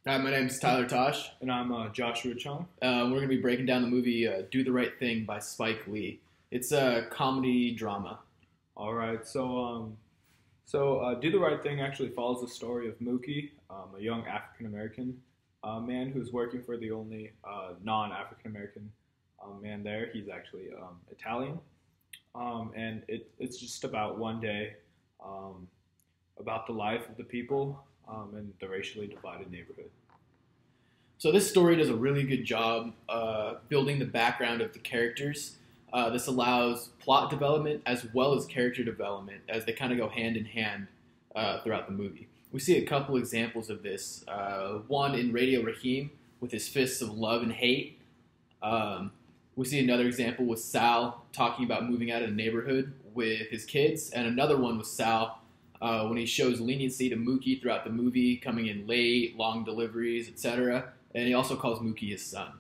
Hi, my name's Tyler Tosh. And I'm Joshua Chung. We're going to be breaking down the movie Do the Right Thing by Spike Lee. It's a comedy drama. All right, so Do the Right Thing actually follows the story of Mookie, a young African American man who's working for the only non-African American man there. He's actually Italian, and it's just about one day, about the life of the people in the racially divided neighborhood. So this story does a really good job building the background of the characters. This allows plot development as well as character development as they kind of go hand in hand throughout the movie. We see a couple examples of this. One in Radio Raheem with his fists of love and hate. We see another example with Sal talking about moving out of the neighborhood with his kids, and another one with Sal when he shows leniency to Mookie throughout the movie, coming in late, long deliveries, etc. And he also calls Mookie his son.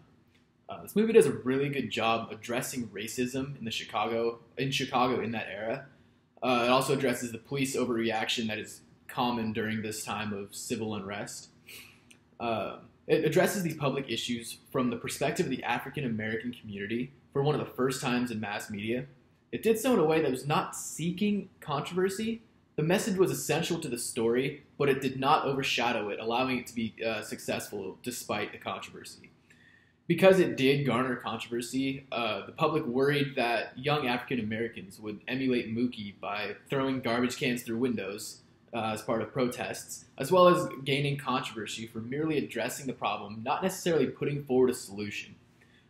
This movie does a really good job addressing racism in Chicago in that era. It also addresses the police overreaction that is common during this time of civil unrest. It addresses these public issues from the perspective of the African American community for one of the first times in mass media. It did so in a way that was not seeking controversy. The message was essential to the story, but it did not overshadow it, allowing it to be successful despite the controversy. Because it did garner controversy, the public worried that young African Americans would emulate Mookie by throwing garbage cans through windows as part of protests, as well as gaining controversy for merely addressing the problem, not necessarily putting forward a solution.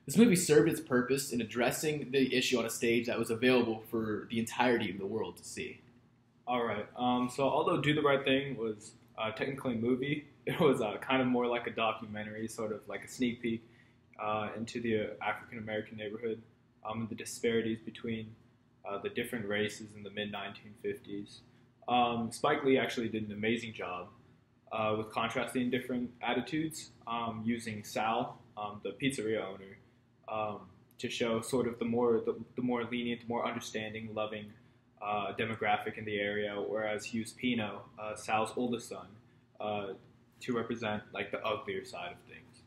This movie served its purpose in addressing the issue on a stage that was available for the entirety of the world to see. All right, so although Do the Right Thing was technically a movie, it was kind of more like a documentary, sort of like a sneak peek into the African American neighborhood and the disparities between the different races in the mid-1950s. Spike Lee actually did an amazing job with contrasting different attitudes, using Sal, the pizzeria owner, to show sort of the more lenient, more understanding, loving demographic in the area, whereas he used Pino, Sal's oldest son, to represent like the uglier side of things.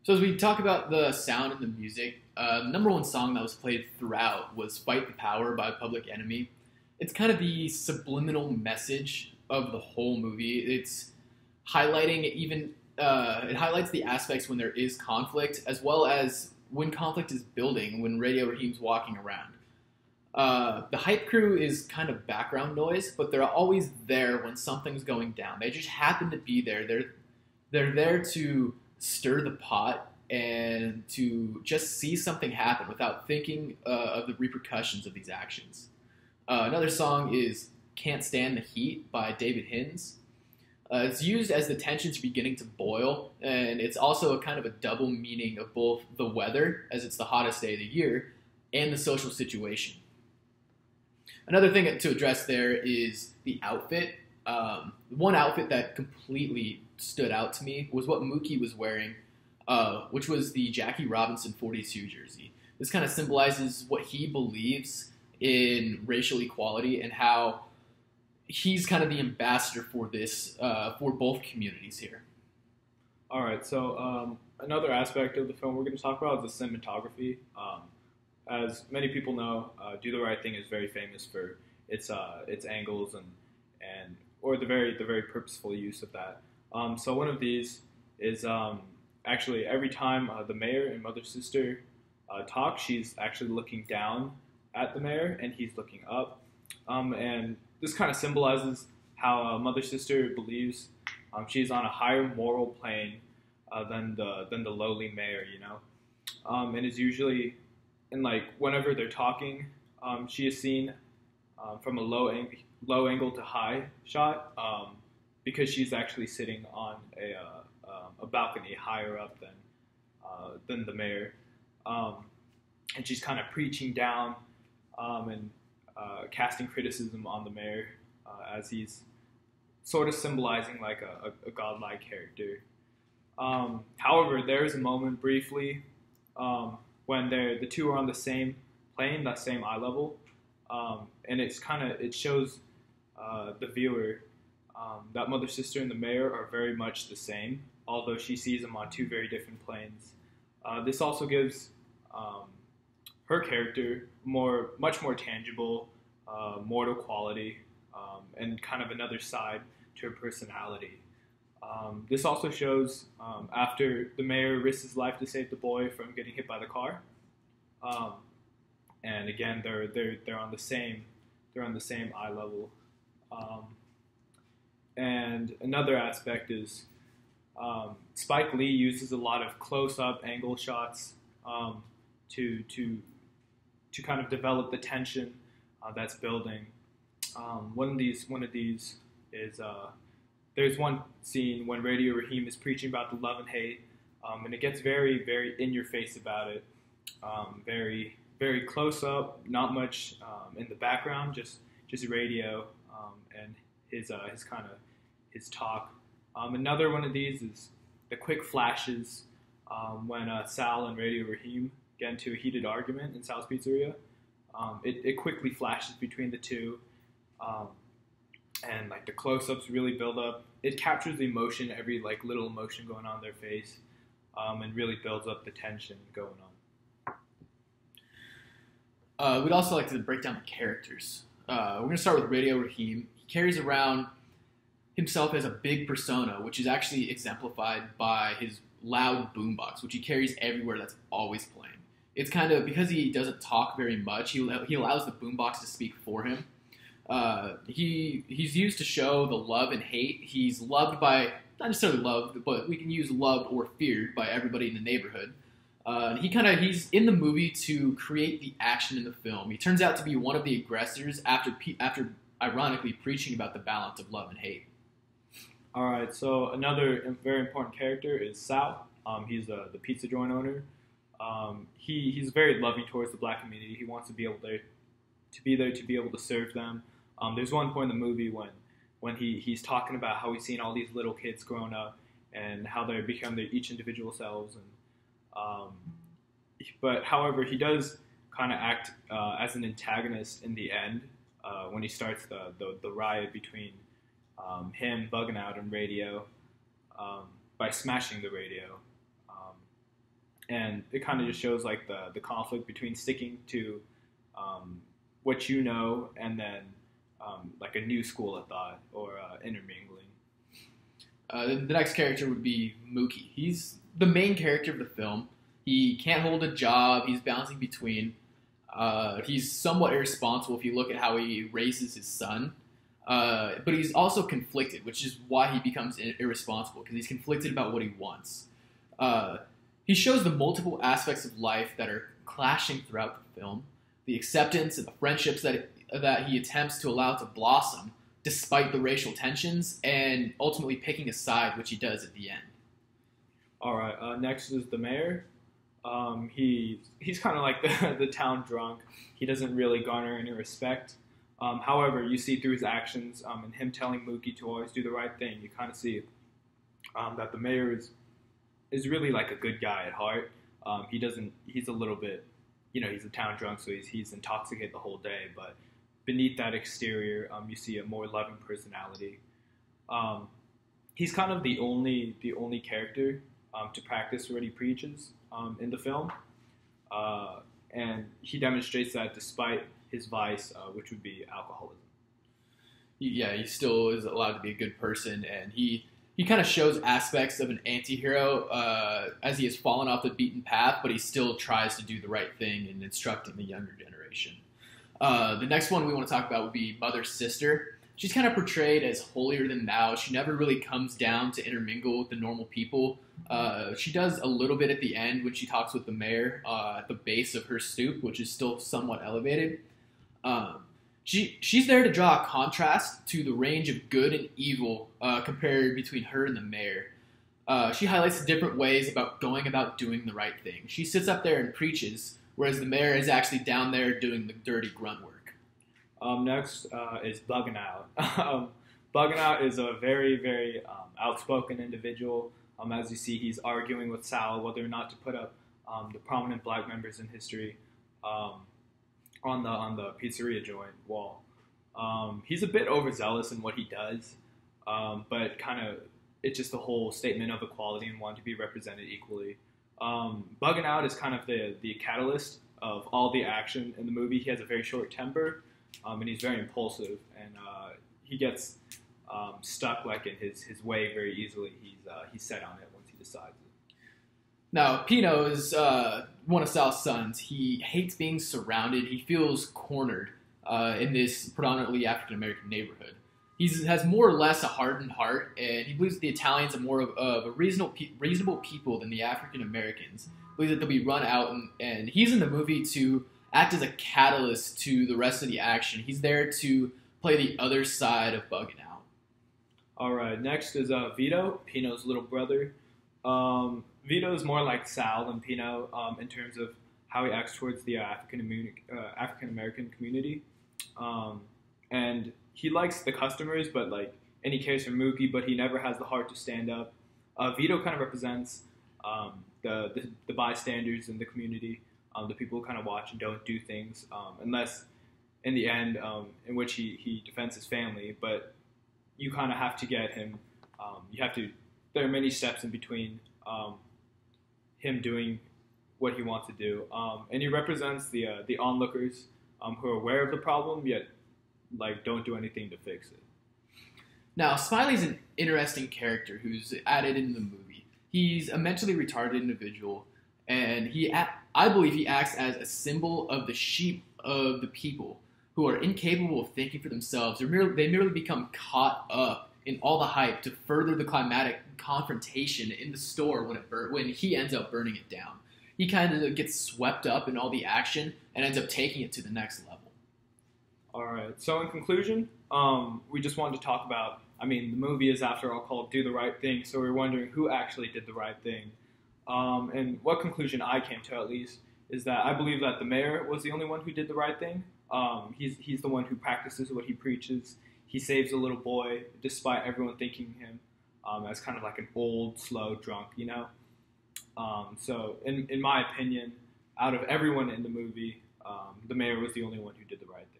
So as we talk about the sound and the music, the number one song that was played throughout was Fight the Power by Public Enemy. It's kind of the subliminal message of the whole movie. It's highlighting it highlights the aspects when there is conflict, as well as when conflict is building, when Radio Raheem's walking around. The hype crew is kind of background noise, but they're always there when something's going down. They just happen to be there. They're there to stir the pot and to just see something happen without thinking of the repercussions of these actions. Another song is Can't Stand the Heat by David Hines. It's used as the tensions are beginning to boil, and it's also a kind of a double meaning of both the weather, as it's the hottest day of the year, and the social situation. Another thing to address there is the outfit. One outfit that completely stood out to me was what Mookie was wearing, which was the Jackie Robinson 42 jersey. This kind of symbolizes what he believes in racial equality and how he's kind of the ambassador for this, for both communities here. All right, so another aspect of the film we're going to talk about is the cinematography. As many people know, Do the Right Thing is very famous for its angles and or the very purposeful use of that. So one of these is actually every time the mayor and mother sister talk, she's actually looking down at the mayor and he's looking up, and this kind of symbolizes how mother sister believes she's on a higher moral plane than the lowly mayor, you know, and is usually. And like whenever they're talking, she is seen from a low angle to high shot because she's actually sitting on a balcony higher up than the mayor, and she's kind of preaching down and casting criticism on the mayor as he's sort of symbolizing like a godlike character. However, there is a moment briefly when the two are on the same plane, that same eye level, and it shows the viewer That mother, sister, and the mayor are very much the same, although she sees them on two very different planes. This also gives her character much more tangible, mortal quality, and kind of another side to her personality. This also shows after the mayor risks his life to save the boy from getting hit by the car, and again they're on the same eye level. And another aspect is Spike Lee uses a lot of close-up angle shots to kind of develop the tension that's building. One of these is there's one scene when Radio Raheem is preaching about the love and hate, and it gets very, very in your face about it. Very, very close up, not much in the background, just radio and his talk. Another one of these is the quick flashes when Sal and Radio Raheem get into a heated argument in Sal's Pizzeria. It quickly flashes between the two, and like the close-ups really build up. It captures the emotion, every like little emotion going on in their face, and really builds up the tension going on. We'd also like to break down the characters. We're going to start with Radio Raheem. He carries around himself as a big persona, which is actually exemplified by his loud boombox, which he carries everywhere that's always playing. It's kind of, because he doesn't talk very much, he allows the boombox to speak for him. He's used to show the love and hate. He's loved by, not necessarily loved, but we can use loved or feared by everybody in the neighborhood. He's in the movie to create the action in the film. He turns out to be one of the aggressors after ironically preaching about the balance of love and hate. All right, so another very important character is Sal. He's the pizza joint owner. He's very loving towards the black community. He wants to be able to be able to serve them. There's one point in the movie when he's talking about how he's seen all these little kids growing up and how they become their each individual selves. But however, he does kind of act as an antagonist in the end when he starts the riot between him, Bugging Out, and Radio by smashing the radio. And it kind of just shows like the conflict between sticking to what you know and then like a new school of thought or intermingling. The next character would be Mookie. He's the main character of the film. He can't hold a job. He's bouncing between. He's somewhat irresponsible if you look at how he raises his son. But he's also conflicted, which is why he becomes irresponsible, because he's conflicted about what he wants. He shows the multiple aspects of life that are clashing throughout the film, the acceptance and the friendships that he attempts to allow to blossom despite the racial tensions, and ultimately picking a side, which he does at the end. All right, next is the mayor. He's kind of like the town drunk. He doesn't really garner any respect. However, you see through his actions and him telling Mookie to always do the right thing, you kind of see that the mayor is really like a good guy at heart. He's a little bit, he's a town drunk, so he's intoxicated the whole day, but beneath that exterior, you see a more loving personality. He's kind of the only character to practice what he preaches in the film, and he demonstrates that despite his vice, which would be alcoholism. Yeah, he still is allowed to be a good person, and he kind of shows aspects of an anti-hero as he has fallen off the beaten path, but he still tries to do the right thing in instructing the younger generation. The next one we want to talk about would be Mother's sister. She's kind of portrayed as holier than thou. She never really comes down to intermingle with the normal people. She does a little bit at the end when she talks with the mayor at the base of her stoop, which is still somewhat elevated. She's there to draw a contrast to the range of good and evil compared between her and the mayor. She highlights the different ways about going about doing the right thing. She sits up there and preaches, whereas the mayor is actually down there doing the dirty grunt work. Next is Bugging Out. Bugging Out is a very, very outspoken individual. As you see, he's arguing with Sal whether or not to put up the prominent black members in history on the pizzeria joint wall. He's a bit overzealous in what he does. but kind of it's just the whole statement of equality and wanting to be represented equally. Bugging Out is kind of the catalyst of all the action in the movie. He has a very short temper, and he's very impulsive, and he gets stuck like in his way very easily. He's set on it once he decides it. Now, Pino is one of Sal's sons. He hates being surrounded. He feels cornered in this predominantly African-American neighborhood. He has more or less a hardened heart, and he believes the Italians are more of a reasonable people than the African-Americans. He believes that they'll be run out, and he's in the movie to act as a catalyst to the rest of the action. He's there to play the other side of Bugging Out. All right, next is Vito, Pino's little brother. Vito is more like Sal than Pino in terms of how he acts towards the African-American community. And he likes the customers, and he cares for Mookie, but he never has the heart to stand up. Vito kind of represents the bystanders in the community, the people who kind of watch and don't do things, unless in the end, in which he defends his family. But you kind of have to get him. There are many steps in between him doing what he wants to do, and he represents the onlookers who are aware of the problem yet don't do anything to fix it. Now, Smiley's an interesting character who's added into the movie. He's a mentally retarded individual, and I believe he acts as a symbol of the sheep of the people who are incapable of thinking for themselves. They merely become caught up in all the hype to further the climatic confrontation in the store when he ends up burning it down. He kind of gets swept up in all the action and ends up taking it to the next level. All right. So in conclusion, we just wanted to talk about, the movie is after all called Do the Right Thing, so we're wondering who actually did the right thing. And what conclusion I came to, at least, is that I believe that the mayor was the only one who did the right thing. He's the one who practices what he preaches. He saves a little boy, despite everyone thinking him as kind of like an old, slow drunk, So in my opinion, out of everyone in the movie, the mayor was the only one who did the right thing.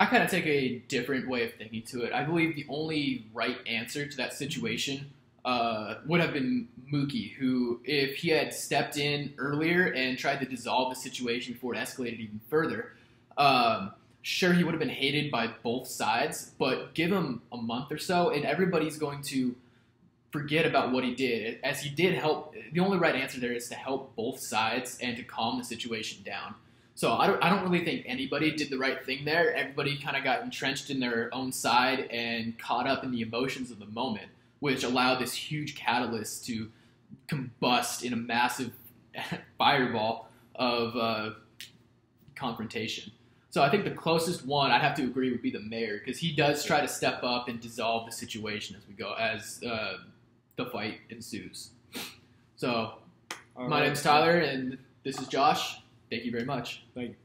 I kind of take a different way of thinking to it. I believe the only right answer to that situation would have been Mookie, who, if he had stepped in earlier and tried to dissolve the situation before it escalated even further, sure, he would have been hated by both sides, but give him a month or so, and everybody's going to forget about what he did, as he did help. The only right answer there is to help both sides and to calm the situation down. So I don't really think anybody did the right thing there. Everybody kind of got entrenched in their own side and caught up in the emotions of the moment, which allowed this huge catalyst to combust in a massive fireball of confrontation. So I think the closest one I'd have to agree would be the mayor, because he does try to step up and dissolve the situation as the fight ensues. So my name's Tyler, and this is Josh. Thank you very much. Thank you.